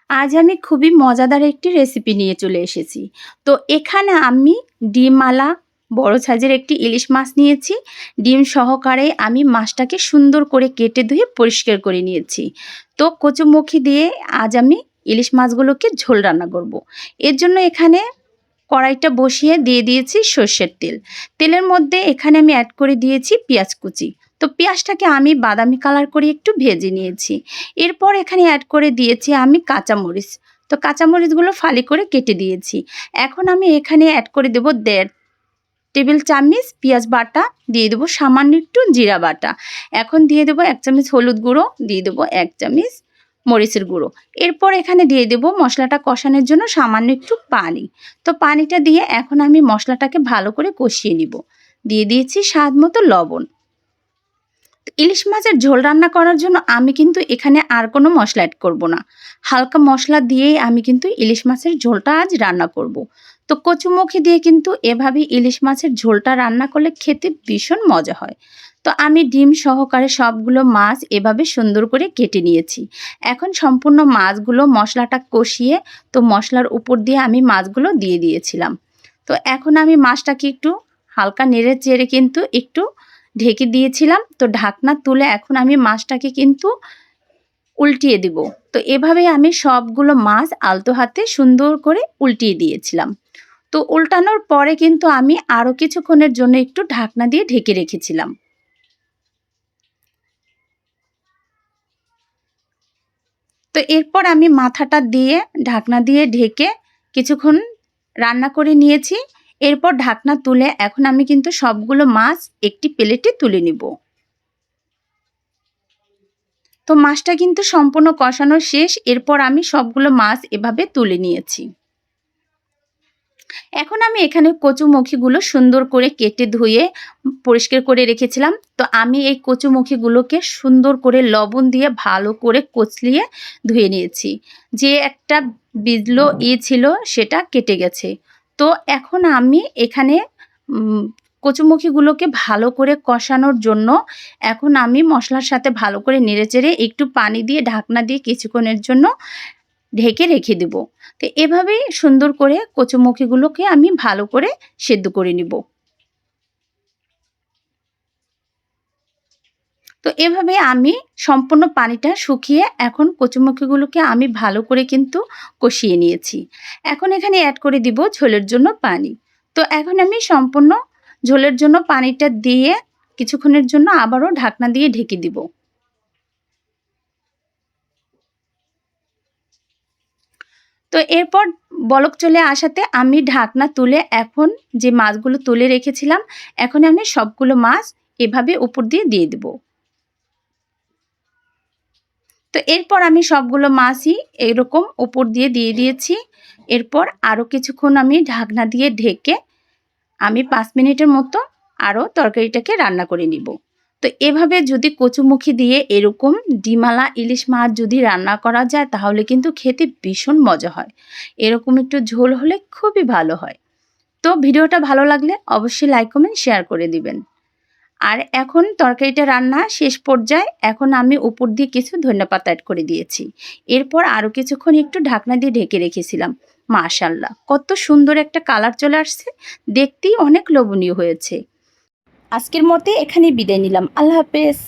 আজ আমি খুবই মজাদার একটি রেসিপি নিয়ে চলে এসেছি। তো এখানে আমি ডিমওয়ালা বড় সাইজের একটি ইলিশ মাছ নিয়েছি। ডিম সহকারে আমি মাছটাকে সুন্দর করে কেটে ধুয়ে পরিষ্কার করে নিয়েছি। তো কচুমুখী দিয়ে আজ আমি ইলিশ মাছগুলোকে ঝোল রান্না করব। এর জন্য এখানে কড়াইটা বসিয়ে দিয়ে দিয়েছি সর্ষের তেল। তেলের মধ্যে এখানে আমি অ্যাড করে দিয়েছি পেঁয়াজ কুচি। তো পেঁয়াজটাকে আমি বাদামি কালার করে একটু ভেজে নিয়েছি। এরপর এখানে অ্যাড করে দিয়েছি আমি কাঁচামরিচ। তো কাঁচামরিচগুলো ফালি করে কেটে দিয়েছি। এখন আমি এখানে অ্যাড করে দেবো 1.5 টেবিল চামচ পেঁয়াজ বাটা, দিয়ে দেবো সামান্য একটু জিরা বাটা। এখন দিয়ে দেবো 1 চামচ হলুদ গুঁড়ো, দিয়ে দেবো 1 চামচ মরিচের গুঁড়ো। এরপর এখানে দিয়ে দেবো মশলাটা কষানোর জন্য সামান্য একটু পানি। তো পানিটা দিয়ে এখন আমি মশলাটাকে ভালো করে কষিয়ে নিব। দিয়ে দিয়েছি স্বাদ মতো লবণ। ইলিশ মাছের ঝোল রান্না করার জন্য আমি কিন্তু এখানে আর কোনো মশলা অ্যাড করব না। হালকা মশলা দিয়েই আমি কিন্তু ইলিশ মাছের ঝোলটা আজ রান্না করব। তো কচুমুখী দিয়ে কিন্তু এভাবে ইলিশ মাছের ঝোলটা রান্না করলে খেতে ভীষণ মজা হয়। তো আমি ডিম সহকারে সবগুলো মাছ এভাবে সুন্দর করে কেটে নিয়েছি। এখন সম্পূর্ণ মাছগুলো মশলাটা কষিয়ে তো মশলার উপর দিয়ে আমি মাছগুলো দিয়ে দিয়েছিলাম। তো এখন আমি মাছটাকে একটু হালকা নেড়ে চেড়ে কিন্তু একটু ঢেকে দিয়েছিলাম। তো ঢাকনা তুলে এখন আমি মাছটাকে কিন্তু উল্টিয়ে দিব। তো এভাবে আমি সবগুলো মাছ আলতো হাতে সুন্দর করে উল্টিয়ে দিয়েছিলাম। তো উল্টানোর পরে কিন্তু আমি আরও কিছুক্ষণের জন্য একটু ঢাকনা দিয়ে ঢেকে রেখেছিলাম। তো এরপর আমি মাথাটা দিয়ে ঢাকনা দিয়ে ঢেকে কিছুক্ষণ রান্না করে নিয়েছি। এরপর ঢাকনা তুলে এখন আমি কিন্তু সবগুলো মাছ একটি প্লেটে তুলে নিব। তো মাছটা কিন্তু সম্পূর্ণ কষানো শেষ। এরপর আমি সবগুলো মাছ এভাবে তুলে নিয়েছি। এখন আমি এখানে কচুমুখীগুলো সুন্দর করে কেটে ধুয়ে পরিষ্কার করে রেখেছিলাম। তো আমি এই কচুমুখীগুলোকে সুন্দর করে লবণ দিয়ে ভালো করে কচলিয়ে ধুয়ে নিয়েছি। যে একটা বিজলো ছিল সেটা কেটে গেছে। তো এখন আমি এখানে কচুমুখীগুলোকে ভালো করে কষানোর জন্য এখন আমি মশলার সাথে ভালো করে নেড়েচেড়ে একটু পানি দিয়ে ঢাকনা দিয়ে কিছুক্ষণের জন্য ঢেকে রেখে দেব। তো এভাবেই সুন্দর করে কচুমুখীগুলোকে আমি ভালো করে সেদ্ধ করে নিব। তো এভাবে আমি সম্পূর্ণ পানিটা শুকিয়ে এখন কচুমুখীগুলোকে আমি ভালো করে কিন্তু কষিয়ে নিয়েছি। এখন এখানে অ্যাড করে দিব ঝোলের জন্য পানি। তো এখন আমি সম্পূর্ণ ঝোলের জন্য পানিটা দিয়ে কিছুক্ষণের জন্য আবারও ঢাকনা দিয়ে ঢেকে দিব। তো এরপর বলক চলে আসাতে আমি ঢাকনা তুলে এখন যে মাছগুলো তুলে রেখেছিলাম এখন আমি সবগুলো মাছ এভাবে উপর দিয়ে দিয়ে দেব। তো এরপর আমি সবগুলো মাছই এরকম উপর দিয়ে দিয়ে দিয়েছি। এরপর আরও কিছুক্ষণ আমি ঢাকনা দিয়ে ঢেকে আমি 5 মিনিটের মতো আরও তরকারিটাকে রান্না করে নিব। তো এভাবে যদি কচুমুখী দিয়ে এরকম ডিমালা ইলিশ মাছ যদি রান্না করা যায় তাহলে কিন্তু খেতে ভীষণ মজা হয়। এরকম একটু ঝোল হলে খুবই ভালো হয়। তো ভিডিওটা ভালো লাগলে অবশ্যই লাইক কমেন্ট শেয়ার করে দিবেন। আর এখন তরকারিটা রান্না শেষ পর্যায়ে এখন আমি উপর দিয়ে কিছু ধনেপাতা অ্যাড করে দিয়েছি। এরপর আরও কিছুক্ষণ একটু ঢাকনা দিয়ে ঢেকে রেখেছিলাম। মাশাআল্লাহ কত সুন্দর একটা কালার চলে আসছে, দেখতেই অনেক লোভনীয় হয়েছে। আজকের মতে এখানেই বিদায় নিলাম। আল্লাহ হাফেজ।